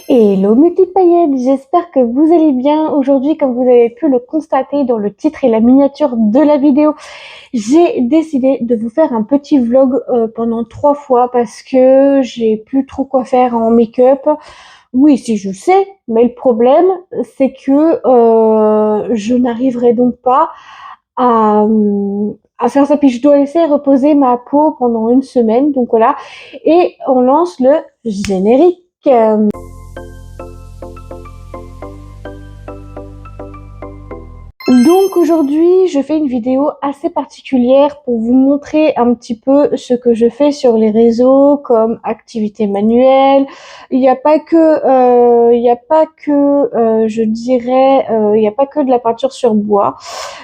Hello mes petites paillettes, j'espère que vous allez bien. Aujourd'hui, comme vous avez pu le constater dans le titre et la miniature de la vidéo, j'ai décidé de vous faire un petit vlog pendant 3 fois parce que j'ai plus trop quoi faire en make-up. Oui, si je sais, mais le problème, c'est que je n'arriverai donc pas à faire ça. Puis je dois laisser reposer ma peau pendant une semaine, donc voilà. Et on lance le générique. Donc aujourd'hui, je fais une vidéo assez particulière pour vous montrer un petit peu ce que je fais sur les réseaux comme activité manuelle. Il n'y a pas que, je dirais, il n'y a pas que de la peinture sur bois.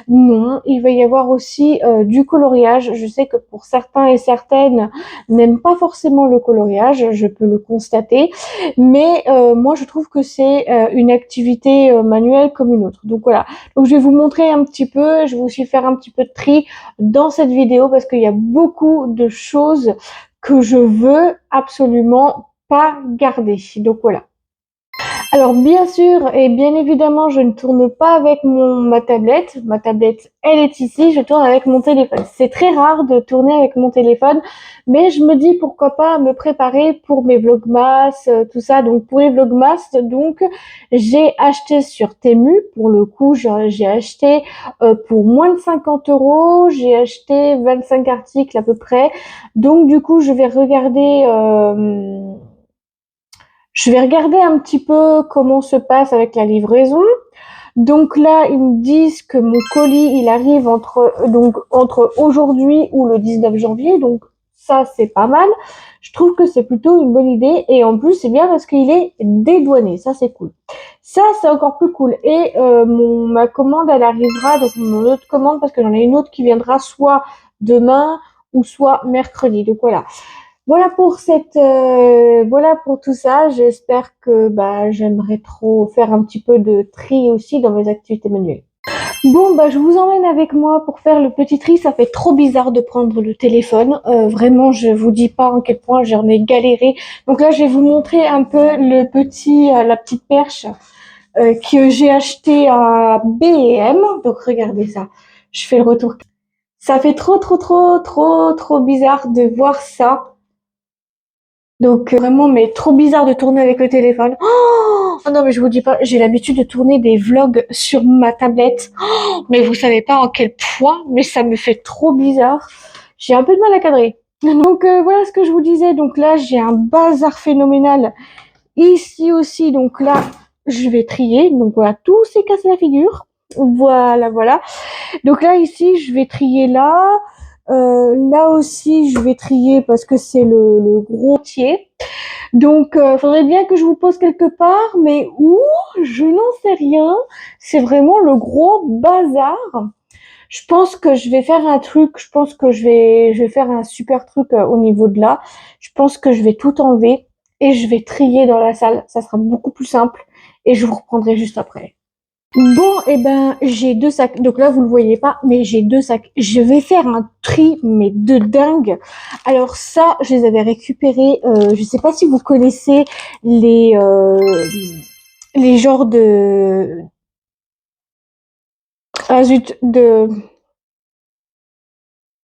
Non, il va y avoir aussi du coloriage. Je sais que pour certains et certaines n'aiment pas forcément le coloriage, je peux le constater, mais moi je trouve que c'est une activité manuelle comme une autre. Donc voilà. Donc je vais vous montrer un petit peu, je vais aussi faire un petit peu de tri dans cette vidéo parce qu'il y a beaucoup de choses que je veux absolument pas garder. Donc voilà. Alors bien sûr et bien évidemment, je ne tourne pas avec ma tablette. Ma tablette, elle est ici, je tourne avec mon téléphone. C'est très rare de tourner avec mon téléphone, mais je me dis pourquoi pas me préparer pour mes vlogmas, tout ça. Donc pour les vlogmas, donc j'ai acheté sur Temu. Pour le coup, j'ai acheté pour moins de 50 €. J'ai acheté 25 articles à peu près. Donc du coup, je vais regarder un petit peu comment se passe avec la livraison. Donc là, ils me disent que mon colis, il arrive entre aujourd'hui ou le 19 janvier. Donc ça, c'est pas mal. Je trouve que c'est plutôt une bonne idée. Et en plus, c'est bien parce qu'il est dédouané. Ça, c'est cool. Ça, c'est encore plus cool. Et ma commande, elle arrivera, donc mon autre commande, parce que j'en ai une autre qui viendra soit demain ou soit mercredi. Donc voilà. Voilà pour tout ça. J'espère que j'aimerais trop faire un petit peu de tri aussi dans mes activités manuelles. Bon, je vous emmène avec moi pour faire le petit tri. Ça fait trop bizarre de prendre le téléphone. Vraiment, je vous dis pas en quel point j'en ai galéré. Donc là, je vais vous montrer un peu la petite perche que j'ai acheté à B&M. Donc regardez ça. Je fais le retour. Ça fait trop bizarre de voir ça. Donc vraiment, mais trop bizarre de tourner avec le téléphone. Oh non, mais je vous dis pas, j'ai l'habitude de tourner des vlogs sur ma tablette. Oh, mais vous savez pas en quel point, mais ça me fait trop bizarre. J'ai un peu de mal à cadrer. Donc voilà ce que je vous disais. Donc là, j'ai un bazar phénoménal. Ici aussi, donc là, je vais trier. Donc voilà, tout s'est cassé la figure. Voilà. Donc là, ici, je vais trier là. Là aussi, je vais trier parce que c'est le gros entier. Donc, faudrait bien que je vous pose quelque part, mais où? Je n'en sais rien. C'est vraiment le gros bazar. Je pense que je vais faire un truc. Je pense que je vais faire un super truc au niveau de là. Je pense que je vais tout enlever et je vais trier dans la salle. Ça sera beaucoup plus simple et je vous reprendrai juste après. Bon, j'ai 2 sacs. Donc là, vous le voyez pas, mais j'ai 2 sacs. Je vais faire un tri, mais de dingue. Alors ça, je les avais récupérés. Je sais pas si vous connaissez les genres de ah zut de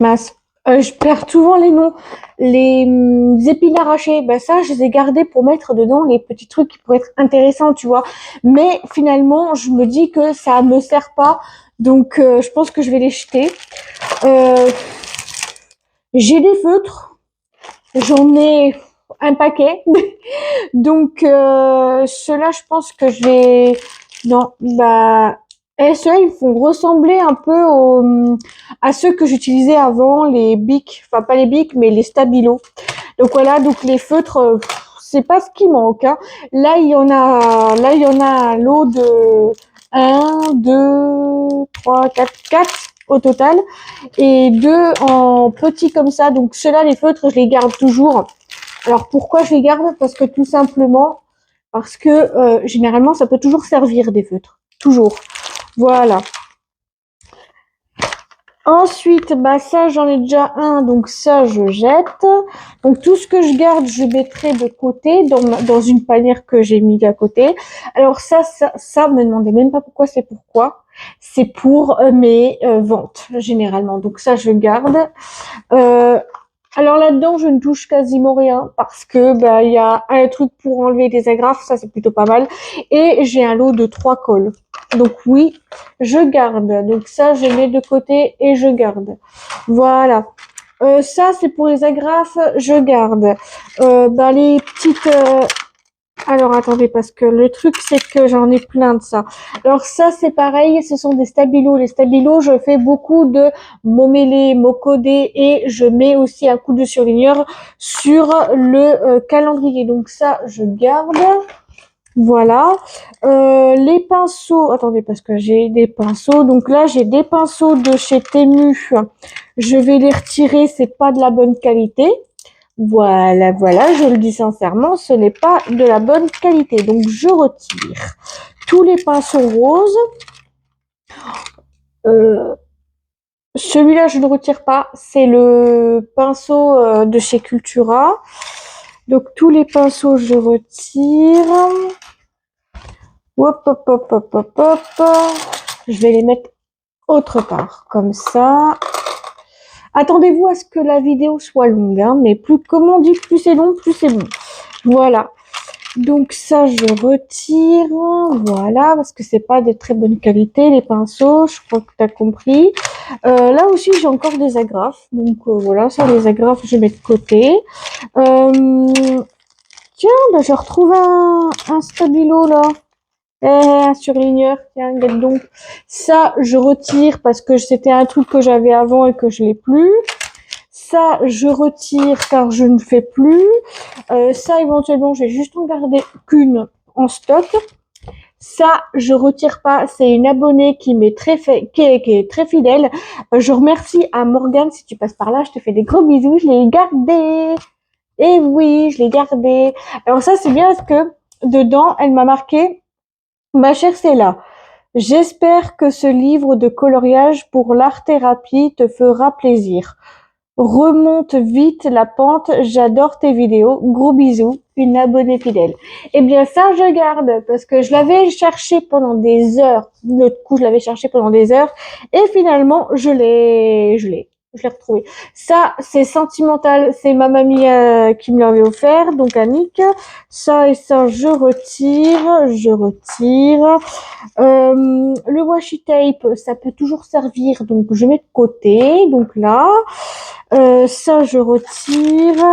mince. Je perds souvent les noms. Les épines arrachées, ça, je les ai gardés pour mettre dedans les petits trucs qui pourraient être intéressants, tu vois. Mais finalement, je me dis que ça me sert pas, donc je pense que je vais les jeter. Euh, j'ai des feutres, j'en ai un paquet, donc ceux-là, je pense que je vais. Non, et ceux-là, ils font ressembler un peu à ceux que j'utilisais avant, les bics, enfin pas les bics, mais les stabilos. Donc voilà, donc les feutres, c'est pas ce qui manque, hein. Là, il y en a un lot de 4 au total, et 2 en petits comme ça. Donc ceux-là, les feutres, je les garde toujours. Alors pourquoi je les garde? Parce que tout simplement, parce que généralement, ça peut toujours servir des feutres. Toujours. Voilà. Ensuite, bah ça, j'en ai déjà un, donc ça, je jette. Donc tout ce que je garde, je mettrai de côté dans une panière que j'ai mis à côté. Alors ça, me demandez même pas pourquoi, c'est pourquoi. C'est pour mes ventes, généralement. Donc ça, je garde. Euh, alors là-dedans, je ne touche quasiment rien parce que bah il y a un truc pour enlever des agrafes, ça c'est plutôt pas mal. Et j'ai un lot de 3 cols. Donc oui, je garde. Donc ça, je mets de côté et je garde. Voilà. Ça, c'est pour les agrafes, je garde. Bah les petites alors attendez, parce que le truc c'est que j'en ai plein de ça. Alors ça c'est pareil, ce sont des stabilos. Les stabilos, je fais beaucoup de mots mêlés, mots codés et je mets aussi un coup de surligneur sur le calendrier. Donc ça je garde. Voilà. Les pinceaux, attendez parce que j'ai des pinceaux. Donc là j'ai des pinceaux de chez Temu. Je vais les retirer, c'est pas de la bonne qualité. Voilà, voilà, je le dis sincèrement, ce n'est pas de la bonne qualité. Donc, je retire tous les pinceaux roses. Euh, Celui-là, je ne retire pas. C'est le pinceau de chez Cultura. Donc, tous les pinceaux, je retire. Hop, hop, hop, hop, hop, hop. Je vais les mettre autre part, comme ça. Attendez-vous à ce que la vidéo soit longue, hein, mais plus, comme on dit, plus c'est long, plus c'est bon. Voilà. Donc ça, je retire, voilà, parce que c'est pas de très bonne qualité, les pinceaux, je crois que tu as compris. Là aussi, j'ai encore des agrafes, donc voilà, ça, les agrafes, je mets de côté. Tiens, bah, je retrouve un stabilo, là. Un surligneur, tiens, regarde donc. Ça, je retire parce que c'était un truc que j'avais avant et que je l'ai plus. Ça, je retire car je ne fais plus. Ça, éventuellement, je vais juste en garder qu'une en stock. Ça, je retire pas. C'est une abonnée qui m'est qui est très fidèle. Je remercie à Morgane si tu passes par là. Je te fais des gros bisous. Je l'ai gardé. Et oui, je l'ai gardé. Alors ça, c'est bien parce que dedans, elle m'a marqué: ma chère Céla, j'espère que ce livre de coloriage pour l'art-thérapie te fera plaisir. Remonte vite la pente, j'adore tes vidéos, gros bisous, une abonnée fidèle. Eh bien ça je garde parce que je l'avais cherché pendant des heures. L'autre coup je l'avais cherché pendant des heures et finalement je l'ai retrouvé. Ça c'est sentimental, c'est ma mamie qui me l'avait offert, donc Annick. Ça et ça je retire. Le washi tape, ça peut toujours servir, donc je mets de côté. Donc là. Ça, je retire.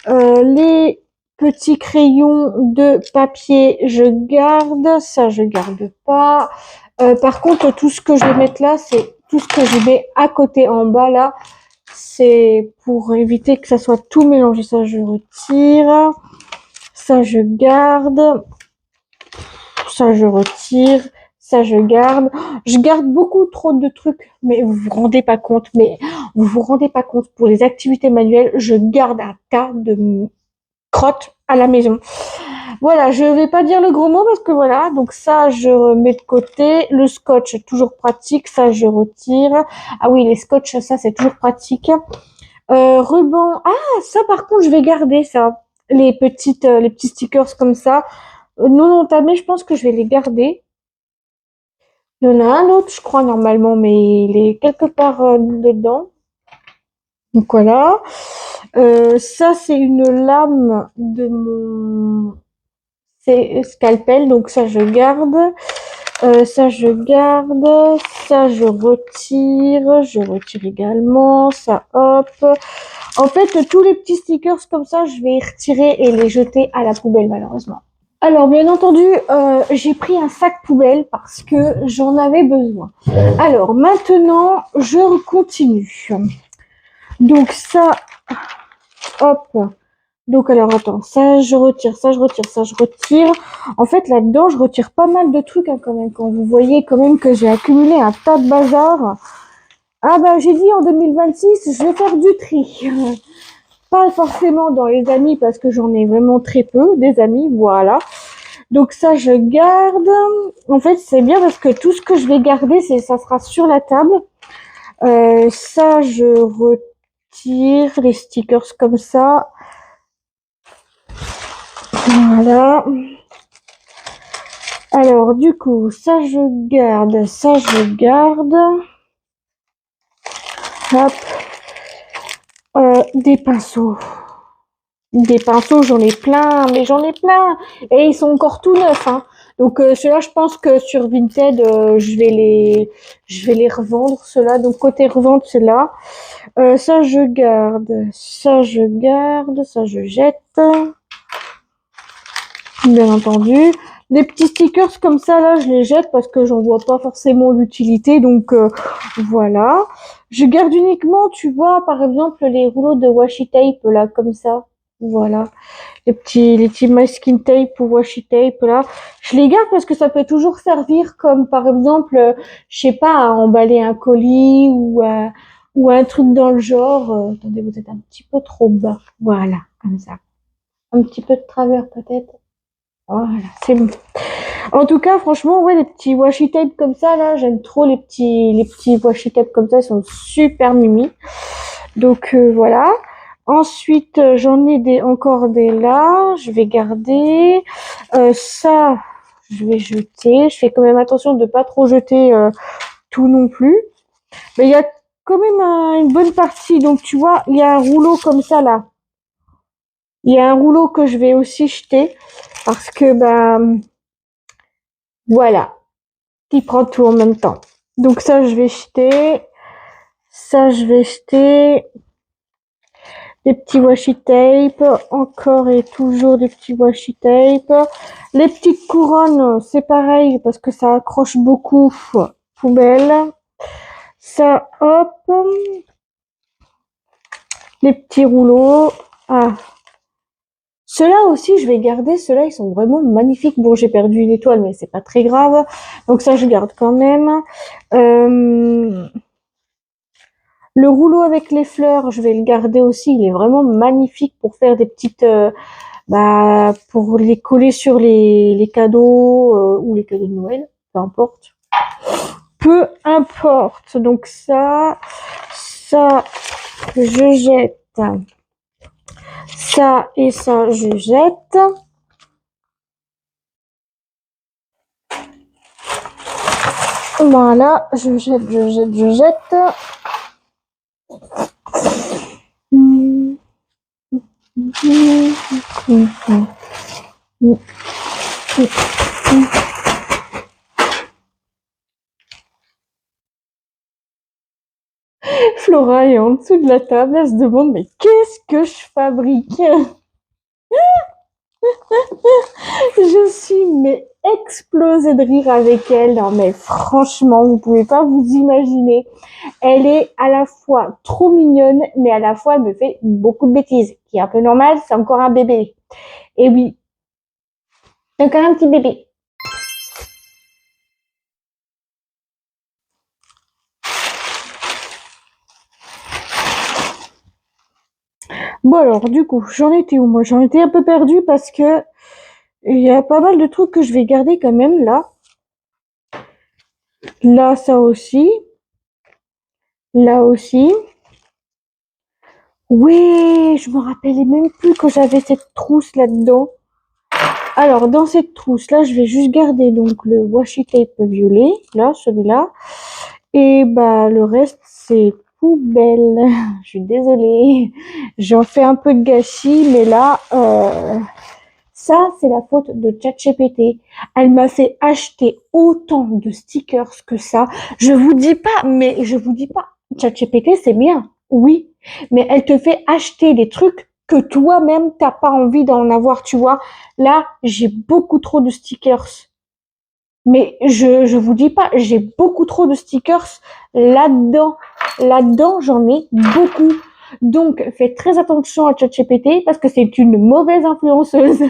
Les petits crayons de papier, je garde. Ça, je garde pas. Par contre, tout ce que je vais mettre là, c'est tout ce que je mets à côté en bas là. C'est pour éviter que ça soit tout mélangé. Ça, je retire. Ça, je garde. Ça, je retire. Ça, je garde. Je garde beaucoup trop de trucs, mais vous vous rendez pas compte. Mais vous vous rendez pas compte. Pour les activités manuelles, je garde un tas de crottes à la maison. Voilà, je vais pas dire le gros mot parce que voilà. Donc ça, je mets de côté. Le scotch, toujours pratique. Ça, je retire. Ah oui, les scotch, ça, c'est toujours pratique. Ruban. Ah, ça, par contre, je vais garder ça. Les petits stickers comme ça. Non entamés, je pense que je vais les garder. Il y en a un autre, je crois, normalement, mais il est quelque part dedans. Donc voilà. Ça, c'est une lame de mon scalpel, donc ça, je garde. Ça, je garde. Ça, je retire également. Ça, hop. En fait, tous les petits stickers comme ça, je vais les retirer et les jeter à la poubelle, malheureusement. Alors, bien entendu, j'ai pris un sac poubelle parce que j'en avais besoin. Alors, maintenant, je continue. Donc ça, hop. Donc alors, attends, ça, je retire, ça, je retire, ça, je retire. En fait, là-dedans, je retire pas mal de trucs, hein, quand même. Quand vous voyez quand même que j'ai accumulé un tas de bazar. Ah bah, j'ai dit en 2026, je vais faire du tri. Pas forcément dans les amis parce que j'en ai vraiment très peu, des amis, voilà. Donc ça, je garde. En fait, c'est bien parce que tout ce que je vais garder, ça sera sur la table. Ça, je retire les stickers comme ça. Voilà. Alors, du coup, ça, je garde. Ça, je garde. Hop. Des pinceaux. Des pinceaux, j'en ai plein, mais j'en ai plein. Et ils sont encore tout neufs, hein. Donc ceux-là, je pense que sur Vinted, je vais les revendre, ceux-là. Donc côté revente, c'est là. Ça, je garde. Ça, je garde. Ça, je jette. Bien entendu. Les petits stickers comme ça, là, je les jette parce que j'en vois pas forcément l'utilité. Donc voilà. Je garde uniquement, tu vois, par exemple, les rouleaux de washi tape, là, comme ça. Voilà. Les petits masking tape ou washi tape, là. Je les garde parce que ça peut toujours servir comme, par exemple, je sais pas, à emballer un colis ou un truc dans le genre. Attendez, vous êtes un petit peu trop bas. Voilà, comme ça. Un petit peu de travers, peut-être. Voilà, c'est bon. En tout cas, franchement, ouais, les petits washi tape comme ça, là, j'aime trop les petits washi tape comme ça, ils sont super mimi. Donc, voilà. Ensuite, j'en ai encore des là, je vais garder. Ça, je vais jeter. Je fais quand même attention de pas trop jeter tout non plus. Mais il y a quand même une bonne partie. Donc, tu vois, il y a un rouleau comme ça, là. Il y a un rouleau que je vais aussi jeter parce que, bah, voilà, il prend tout en même temps. Donc ça, je vais jeter. Ça, je vais jeter. Des petits washi tape. Encore et toujours des petits washi tape. Les petites couronnes, c'est pareil parce que ça accroche beaucoup. Poubelle. Ça, hop. Les petits rouleaux. Ah. Ceux-là aussi, je vais garder. Ceux-là, ils sont vraiment magnifiques. Bon, j'ai perdu une étoile, mais c'est pas très grave. Donc ça, je garde quand même. Le rouleau avec les fleurs, je vais le garder aussi. Il est vraiment magnifique pour faire des petites, pour les coller sur les cadeaux ou les cadeaux de Noël, peu importe. Peu importe. Donc ça, je jette. Ça et ça, je jette. Voilà, je jette, je jette, je jette. Flora est en dessous de la table, elle se demande mais qu'est-ce que je fabrique? Je suis mais explosée de rire avec elle. Non mais franchement, vous pouvez pas vous imaginer. Elle est à la fois trop mignonne, mais à la fois elle me fait beaucoup de bêtises. Qui est un peu normal, c'est encore un bébé. Et oui, c'est encore un petit bébé. Bon alors, du coup, j'en étais où moi? J'en étais un peu perdue parce que il y a pas mal de trucs que je vais garder quand même là. Là, ça aussi. Là aussi. Oui, je me rappelais même plus que j'avais cette trousse là-dedans. Alors, dans cette trousse-là, je vais juste garder donc le washi tape violet, là, celui-là. Et bah, le reste, c'est poubelle. Je suis désolée. J'en fais un peu de gâchis, mais là, ça, c'est la faute de ChatGPT. Elle m'a fait acheter autant de stickers que ça. Je vous dis pas, mais je vous dis pas. ChatGPT, c'est bien. Oui. Mais elle te fait acheter des trucs que toi-même, t'as pas envie d'en avoir, tu vois. Là, j'ai beaucoup trop de stickers. Mais je vous dis pas, j'ai beaucoup trop de stickers là-dedans. Là-dedans, j'en ai beaucoup. Donc, faites très attention à ChatGPT parce que c'est une mauvaise influenceuse.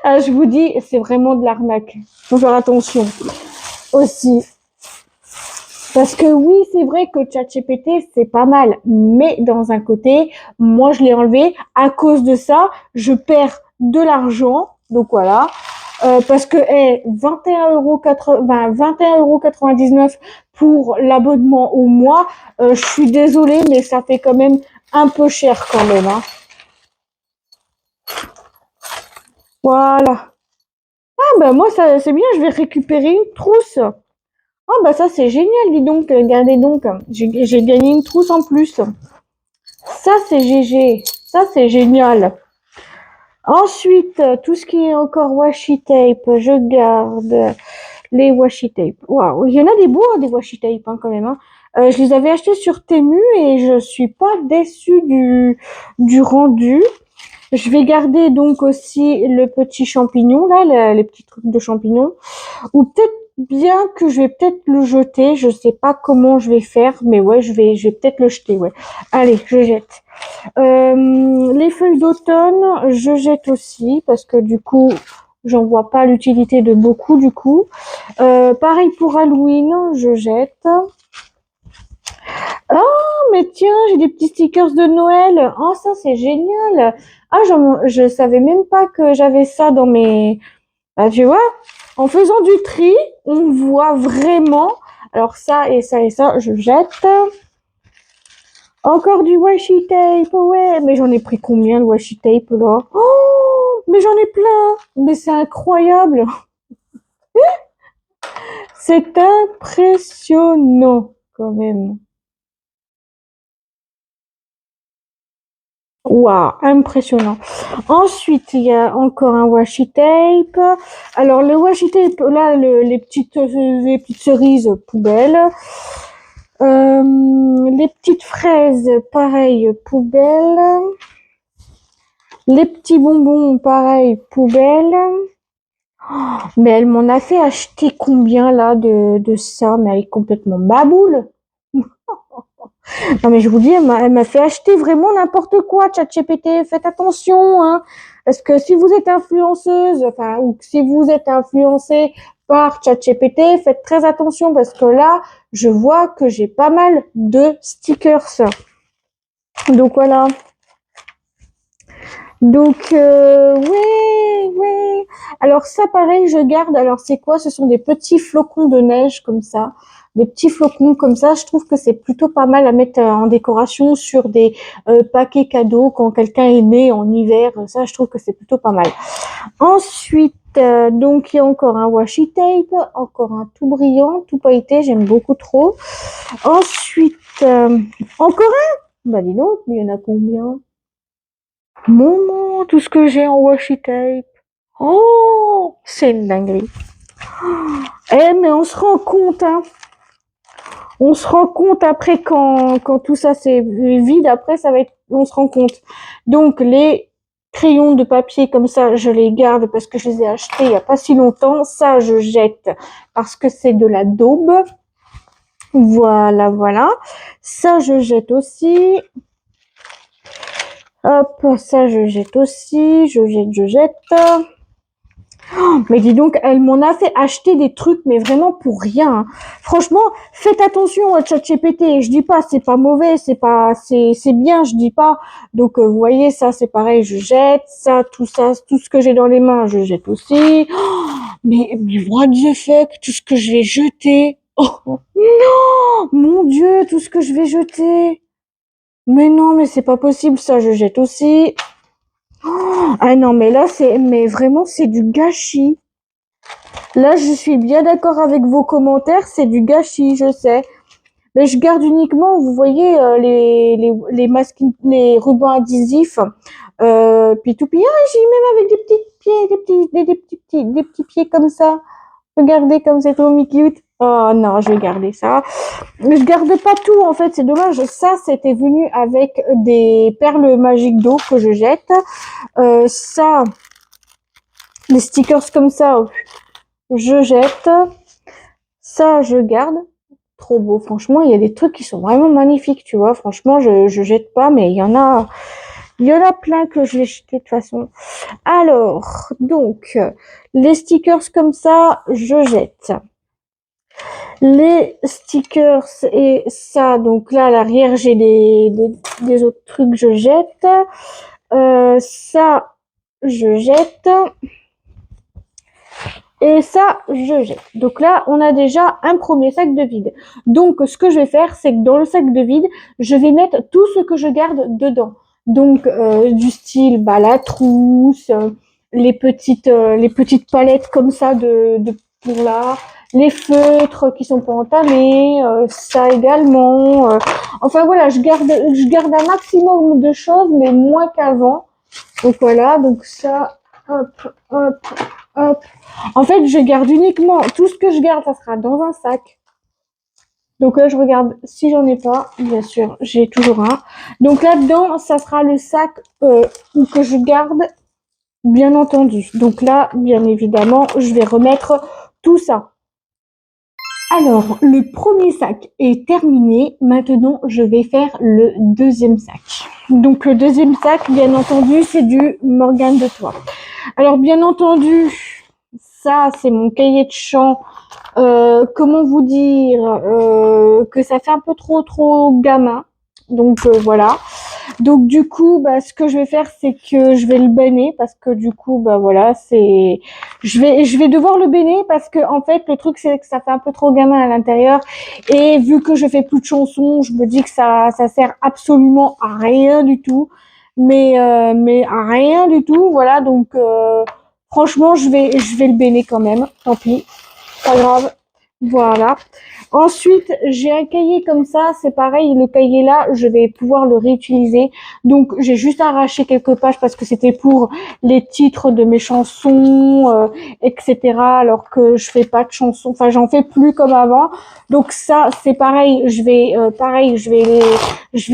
Ah, je vous dis, c'est vraiment de l'arnaque. Faut faire attention aussi. Parce que oui, c'est vrai que ChatGPT, c'est pas mal. Mais dans un côté, moi, je l'ai enlevé. À cause de ça, je perds de l'argent. Donc voilà. Parce que 21,99 € pour l'abonnement au mois. Je suis désolée, mais ça fait quand même un peu cher quand même, hein. Voilà. Ah bah moi ça c'est bien, je vais récupérer une trousse. Ah bah ça c'est génial, dis donc, regardez donc, j'ai gagné une trousse en plus. Ça c'est GG, ça c'est génial. Ensuite, tout ce qui est encore washi tape, je garde les washi tape. Waouh, il y en a des beaux, hein, des washi tape hein, quand même, hein. Je les avais achetés sur Temu et je suis pas déçue du rendu. Je vais garder donc aussi le petit champignon là, les petits trucs de champignons. Ou peut-être bien que je vais peut-être le jeter. Je sais pas comment je vais faire, mais ouais, je vais peut-être le jeter. Ouais. Allez, je jette. Les feuilles d'automne, je jette aussi parce que du coup, j'en vois pas l'utilité de beaucoup du coup. Pareil pour Halloween, je jette. Oh, mais tiens, j'ai des petits stickers de Noël. Oh, ça c'est génial. Ah, je savais même pas que j'avais ça dans mes. Bah, tu vois, en faisant du tri, on voit vraiment. Alors ça et ça et ça, je jette. Encore du washi tape, ouais. Mais j'en ai pris combien de washi tape là? Oh, mais j'en ai plein. Mais c'est incroyable. C'est impressionnant quand même. Waouh, impressionnant. Ensuite, il y a encore un washi tape. Alors le washi tape, là, les petites cerises poubelle. Les petites fraises, pareil, poubelle. Les petits bonbons, pareil, poubelle. Mais elle m'en a fait acheter combien là de ça? Mais elle est complètement baboule. Non mais je vous dis, elle m'a fait acheter vraiment n'importe quoi, ChatGPT. Faites attention, hein. Parce que si vous êtes influenceuse, enfin, ou si vous êtes influencé par ChatGPT, faites très attention parce que là, je vois que j'ai pas mal de stickers. Donc voilà. Donc ouais, ouais. Alors ça pareil, je garde. Alors c'est quoi? Ce sont des petits flocons de neige comme ça. Des petits flocons comme ça, je trouve que c'est plutôt pas mal à mettre en décoration sur des paquets cadeaux quand quelqu'un est né en hiver. Ça, je trouve que c'est plutôt pas mal. Ensuite, donc il y a encore un washi tape, encore un tout brillant, tout pailleté, j'aime beaucoup trop. Ensuite, encore un? Bah dis donc, mais il y en a combien? Maman, tout ce que j'ai en washi tape. Oh, c'est une dinguerie. Eh, mais on se rend compte, hein. On se rend compte après quand tout ça c'est vide, après ça va être, on se rend compte. Donc les crayons de papier comme ça, je les garde parce que je les ai achetés il y a pas si longtemps. Ça, je jette parce que c'est de la daube. Voilà, voilà. Ça, je jette aussi. Hop, ça, je jette aussi. Je jette. Mais dis donc, elle m'en a fait acheter des trucs, mais vraiment pour rien, hein. Franchement, faites attention à ChatGPT. Je dis pas, c'est pas mauvais, c'est bien, je dis pas. Donc, vous voyez, ça, c'est pareil, je jette. Ça, tout ce que j'ai dans les mains, je jette aussi. Oh, mais what the fuck, tout ce que je vais jeter. Oh, non, mon Dieu, tout ce que je vais jeter. Mais non, mais c'est pas possible, ça, je jette aussi. Ah non, mais là, mais vraiment, c'est du gâchis. Là, je suis bien d'accord avec vos commentaires, c'est du gâchis, je sais. Mais je garde uniquement, vous voyez, les masques, les rubans adhésifs, puis tout. Puis, ah, j'ai même avec des petits pieds, des petits pieds comme ça. Regardez comme c'est trop cute. Oh non, je vais garder ça. Mais je garde pas tout, en fait, c'est dommage. Ça, c'était venu avec des perles magiques d'eau que je jette. Ça, les stickers comme ça, je jette. Ça, je garde. Trop beau, franchement, il y a des trucs qui sont vraiment magnifiques, tu vois. Franchement, je jette pas, mais il y en a plein que je vais jeter de toute façon. Alors, donc, les stickers comme ça, je jette. Les stickers et ça, donc là, à l'arrière, j'ai des autres trucs, je jette. Ça, je jette. Et et ça, je jette. Donc là, on a déjà un premier sac de vide. Donc, ce que je vais faire, c'est que dans le sac de vide, je vais mettre tout ce que je garde dedans. Donc, du style, bah, la trousse, les petites palettes comme ça de pour l'art, les feutres qui sont pas entamés, ça également. Enfin voilà, je garde un maximum de choses, mais moins qu'avant. Donc voilà, donc ça, hop, hop, hop. En fait, je garde uniquement, tout ce que je garde, ça sera dans un sac. Donc là, je regarde si j'en ai pas. Bien sûr, j'ai toujours un. Donc là-dedans, ça sera le sac que je garde, bien entendu. Donc là, bien évidemment, je vais remettre tout ça. Alors, le premier sac est terminé. Maintenant, je vais faire le deuxième sac. Donc, le deuxième sac, bien entendu, c'est du Morgane de Toi. Alors, bien entendu, ça, c'est mon cahier de chant. Comment vous dire que ça fait un peu trop gamin. Donc, voilà. Donc du coup, bah, ce que je vais faire, c'est que je vais le baigner parce que du coup, bah voilà, je vais devoir le baigner parce que en fait, le truc c'est que ça fait un peu trop gamin à l'intérieur et vu que je fais plus de chansons, je me dis que ça sert absolument à rien du tout, mais à rien du tout, voilà. Donc franchement, je vais le baigner quand même. Tant pis, pas grave. Voilà. Ensuite, j'ai un cahier comme ça, c'est pareil, le cahier là, je vais pouvoir le réutiliser. Donc, j'ai juste arraché quelques pages parce que c'était pour les titres de mes chansons, etc. Alors que je fais pas de chansons, enfin, j'en fais plus comme avant. Donc ça, c'est pareil, je vais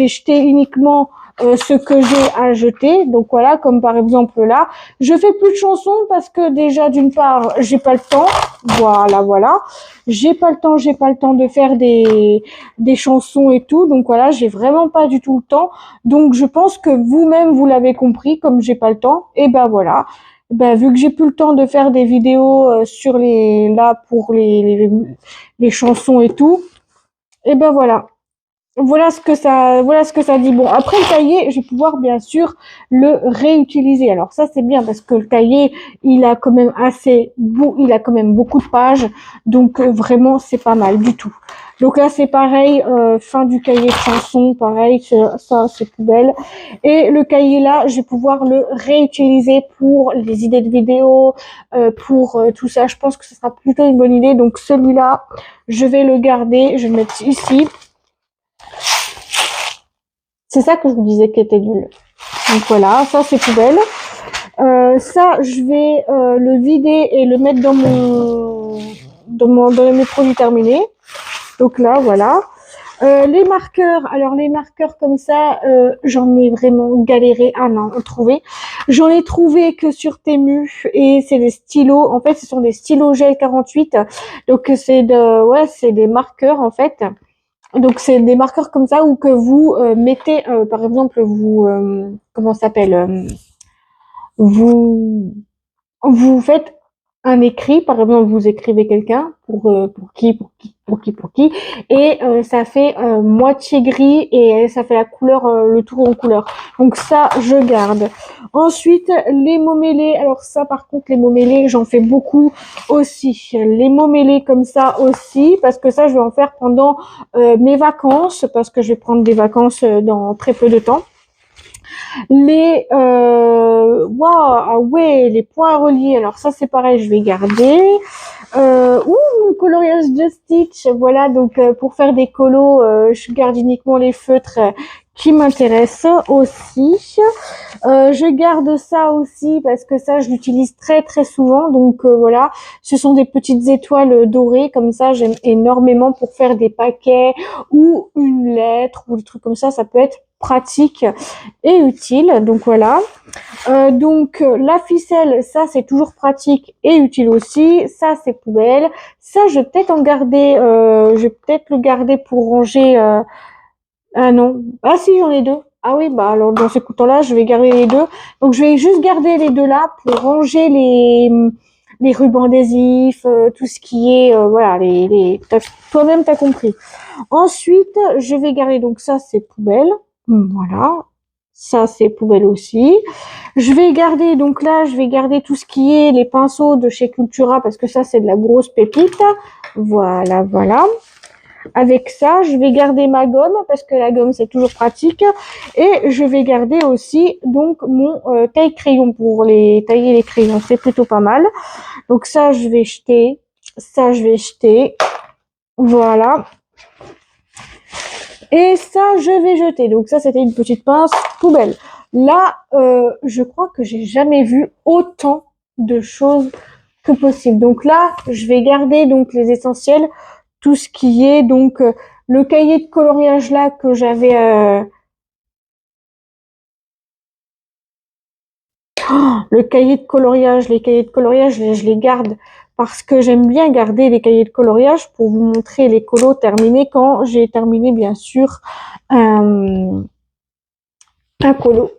jeter uniquement ce que j'ai à jeter. Donc voilà, comme par exemple là, je fais plus de chansons parce que déjà d'une part, j'ai pas le temps. Voilà. J'ai pas le temps de faire des chansons et tout. Donc voilà, j'ai vraiment pas du tout le temps. Donc je pense que vous-même vous l'avez compris, comme j'ai pas le temps, et ben voilà. Ben vu que j'ai plus le temps de faire des vidéos sur les là pour les chansons et tout, et ben voilà. Voilà ce que ça dit. Bon, après le cahier, je vais pouvoir bien sûr le réutiliser. Alors ça c'est bien parce que le cahier, il a quand même il a quand même beaucoup de pages, donc vraiment c'est pas mal du tout. Donc là c'est pareil, fin du cahier de chansons, pareil, ça c'est poubelle. Et le cahier là, je vais pouvoir le réutiliser pour les idées de vidéos, pour tout ça. Je pense que ce sera plutôt une bonne idée. Donc celui-là, je vais le garder, je vais le mettre ici. C'est ça que je vous disais qui était nul. Donc voilà, ça c'est poubelle. Ça, je vais le vider et le mettre dans mes produits terminés. Donc là, voilà. Les marqueurs, alors les marqueurs comme ça, j'en ai vraiment galéré à en trouver. J'en ai trouvé que sur Temu et c'est des stylos. En fait, ce sont des stylos gel 48. Donc c'est des marqueurs en fait. Donc c'est des marqueurs comme ça où que vous mettez, par exemple, comment ça s'appelle, vous vous faites un écrit, par exemple, vous écrivez quelqu'un pour qui, et ça fait moitié gris et ça fait la couleur, le tour en couleur. Donc ça, je garde. Ensuite, les mots mêlés. Alors ça, par contre, les mots mêlés, j'en fais beaucoup aussi. Les mots mêlés comme ça aussi, parce que ça, je vais en faire pendant mes vacances, parce que je vais prendre des vacances dans très peu de temps. Ah ouais, les points à relier. Alors ça c'est pareil, je vais garder. Mon coloriage de Stitch. Voilà, donc pour faire des colos, je garde uniquement les feutres qui m'intéressent aussi. Je garde ça aussi parce que ça je l'utilise très souvent. Donc voilà, ce sont des petites étoiles dorées comme ça. J'aime énormément pour faire des paquets ou une lettre ou des trucs comme ça. Ça peut être pratique et utile. Donc voilà. La ficelle, ça c'est toujours pratique et utile aussi. Ça c'est poubelle. Ça je vais peut-être en garder. Je vais peut-être le garder pour ranger. Ah non. Ah si j'en ai deux. Ah oui bah alors dans ce coup-là je vais garder les deux. Donc je vais juste garder les deux là pour ranger les rubans adhésifs, tout ce qui est voilà toi-même t'as compris. Ensuite je vais garder donc ça c'est poubelle. Voilà. Ça, c'est poubelle aussi. Je vais garder, donc là, je vais garder tout ce qui est les pinceaux de chez Cultura parce que ça, c'est de la grosse pépite. Voilà, voilà. Avec ça, je vais garder ma gomme parce que la gomme, c'est toujours pratique. Et je vais garder aussi, donc, mon taille-crayon pour les tailler les crayons. C'est plutôt pas mal. Donc ça, je vais jeter. Ça, je vais jeter. Voilà. Et ça, je vais jeter. Donc ça, c'était une petite pince poubelle. Là, je crois que j'ai jamais vu autant de choses que possible. Donc là, je vais garder donc les essentiels, tout ce qui est donc le cahier de coloriage là que j'avais. Le cahier de coloriage, les cahiers de coloriage, je les garde parce que j'aime bien garder les cahiers de coloriage pour vous montrer les colos terminés quand j'ai terminé bien sûr un colo.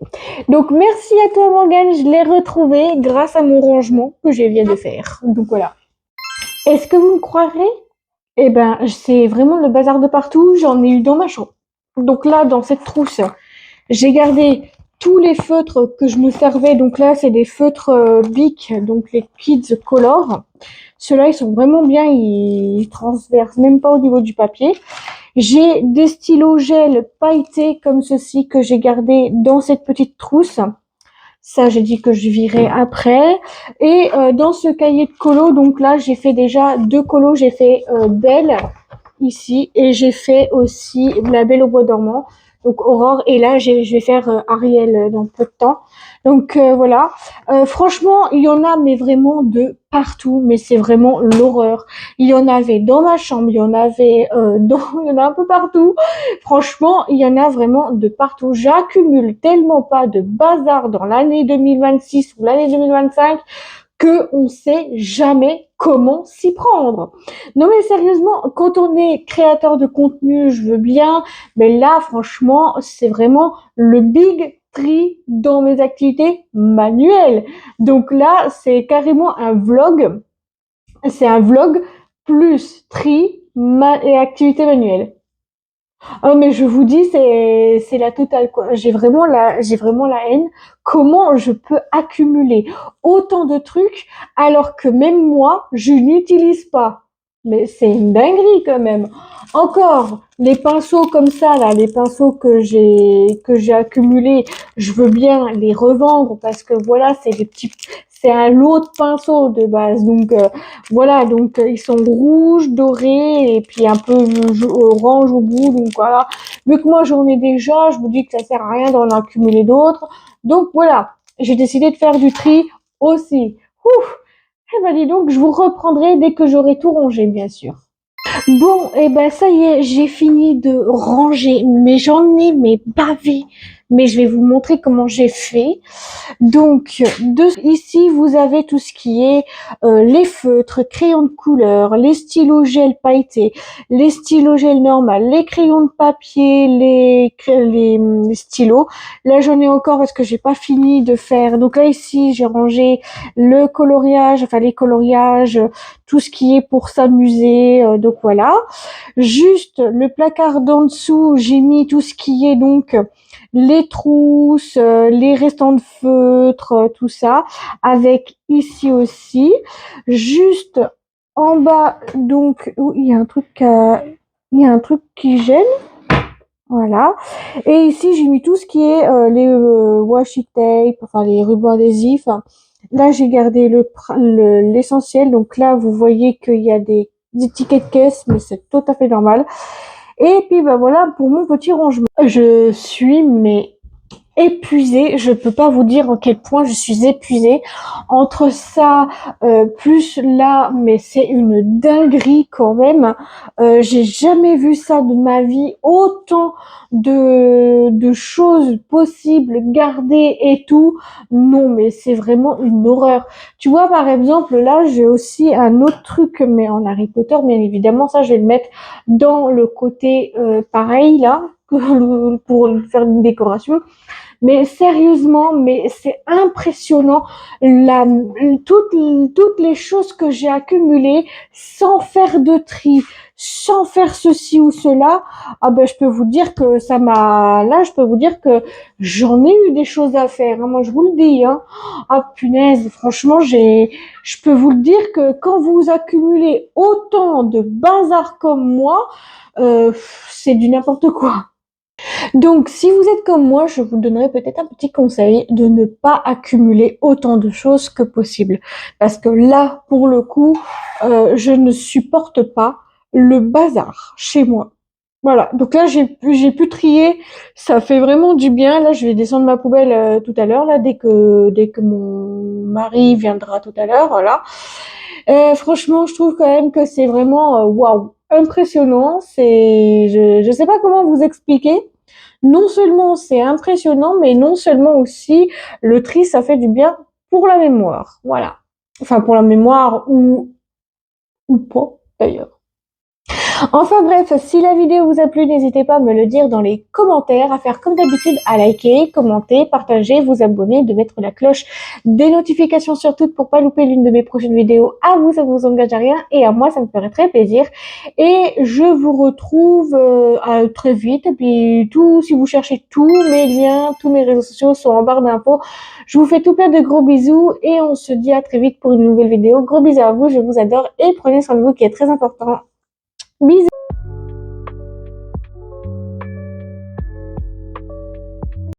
Donc merci à toi Morgane, je l'ai retrouvé grâce à mon rangement que je viens de faire. Donc voilà. Est-ce que vous me croirez? Eh ben, c'est vraiment le bazar de partout, j'en ai eu dans ma chambre. Donc là, dans cette trousse, j'ai gardé tous les feutres que je me servais. Donc là, c'est des feutres Bic, donc les Kids Color. Ceux-là, ils sont vraiment bien, ils transversent même pas au niveau du papier. J'ai des stylos gel pailletés comme ceci que j'ai gardé dans cette petite trousse. Ça, j'ai dit que je virais après. Et dans ce cahier de colo, donc là, j'ai fait déjà 2 colos. J'ai fait Belle ici et j'ai fait aussi La Belle au bois dormant. Donc Aurore. Et là, je vais faire Ariel dans peu de temps. Donc voilà. Franchement, il y en a mais vraiment de partout. Mais c'est vraiment l'horreur. Il y en avait dans ma chambre, il y en avait il y en a un peu partout. Franchement, il y en a vraiment de partout. J'accumule tellement pas de bazar dans l'année 2026 ou l'année 2025 que on sait jamais comment s'y prendre. Non mais sérieusement, quand on est créateur de contenu, je veux bien, mais là franchement, c'est vraiment le big tri dans mes activités manuelles. Donc là, c'est carrément un vlog. C'est un vlog plus tri et activité manuelle. Oh mais je vous dis c'est la totale quoi. J'ai vraiment la haine. Comment je peux accumuler autant de trucs alors que même moi je n'utilise pas. Mais c'est une dinguerie quand même. Encore les pinceaux comme ça là, les pinceaux que j'ai accumulés, je veux bien les revendre parce que voilà c'est un lot de pinceaux de base donc voilà, donc ils sont rouges, dorés et puis un peu orange au bout. Donc voilà, vu que moi j'en ai déjà, je me dis que ça sert à rien d'en accumuler d'autres. Donc voilà, j'ai décidé de faire du tri aussi. Ouf, eh ben dis donc, je vous reprendrai dès que j'aurai tout rangé, bien sûr. Bon, et ben ça y est, j'ai fini de ranger, mais j'en ai mais bavé. Mais je vais vous montrer comment j'ai fait. Donc, ici, vous avez tout ce qui est les feutres, crayons de couleur, les stylos gel pailletés, les stylos gel normal, les crayons de papier, les stylos. Là, j'en ai encore parce que j'ai pas fini de faire. Donc là, ici, j'ai rangé le coloriage, enfin les coloriages, tout ce qui est pour s'amuser. Donc voilà. Juste le placard d'en dessous, j'ai mis tout ce qui est donc les trousses, les restants de feutre, tout ça, avec ici aussi. Juste en bas, donc, il y a un truc qui gêne. Voilà. Et ici, j'ai mis tout ce qui est les washi tape, enfin les rubans adhésifs. Là, j'ai gardé l'essentiel. Donc là, vous voyez qu'il y a des étiquettes caisse, mais c'est tout à fait normal. Et puis, bah voilà pour mon petit rangement. Je suis, mais épuisée. Je peux pas vous dire en quel point je suis épuisée. Entre ça, plus là, mais c'est une dinguerie quand même. J'ai jamais vu ça de ma vie. Autant de choses possibles gardées et tout. Non, mais c'est vraiment une horreur. Tu vois, par exemple, là, j'ai aussi un autre truc, mais en Harry Potter, bien évidemment, ça, je vais le mettre dans le côté pareil, là, pour faire une décoration. Mais sérieusement, mais c'est impressionnant toutes les choses que j'ai accumulées sans faire de tri, sans faire ceci ou cela. Ah ben, je peux vous dire que je peux vous dire que j'en ai eu des choses à faire, hein, moi, je vous le dis, hein. Ah, punaise, franchement, je peux vous le dire que quand vous accumulez autant de bazar comme moi, c'est du n'importe quoi. Donc, si vous êtes comme moi, je vous donnerais peut-être un petit conseil de ne pas accumuler autant de choses que possible. Parce que là, pour le coup, je ne supporte pas le bazar chez moi. Voilà. Donc là, j'ai pu trier. Ça fait vraiment du bien. Là, je vais descendre ma poubelle tout à l'heure, là, dès que mon mari viendra tout à l'heure. Voilà. Franchement, je trouve quand même que c'est vraiment waouh, impressionnant. Je sais pas comment vous expliquer. Non seulement c'est impressionnant, mais non seulement aussi le tri, ça fait du bien pour la mémoire. Voilà. Enfin, pour la mémoire ou pas, d'ailleurs. Enfin bref, si la vidéo vous a plu, n'hésitez pas à me le dire dans les commentaires, à faire comme d'habitude, à liker, commenter, partager, vous abonner, de mettre la cloche des notifications sur toutes pour pas louper l'une de mes prochaines vidéos. À vous, ça ne vous engage à rien et à moi, ça me ferait très plaisir. Et je vous retrouve très vite. Et puis si vous cherchez tous mes liens, tous mes réseaux sociaux sont en barre d'infos. Je vous fais tout plein de gros bisous et on se dit à très vite pour une nouvelle vidéo. Gros bisous à vous, je vous adore et prenez soin de vous qui est très important. Bisous.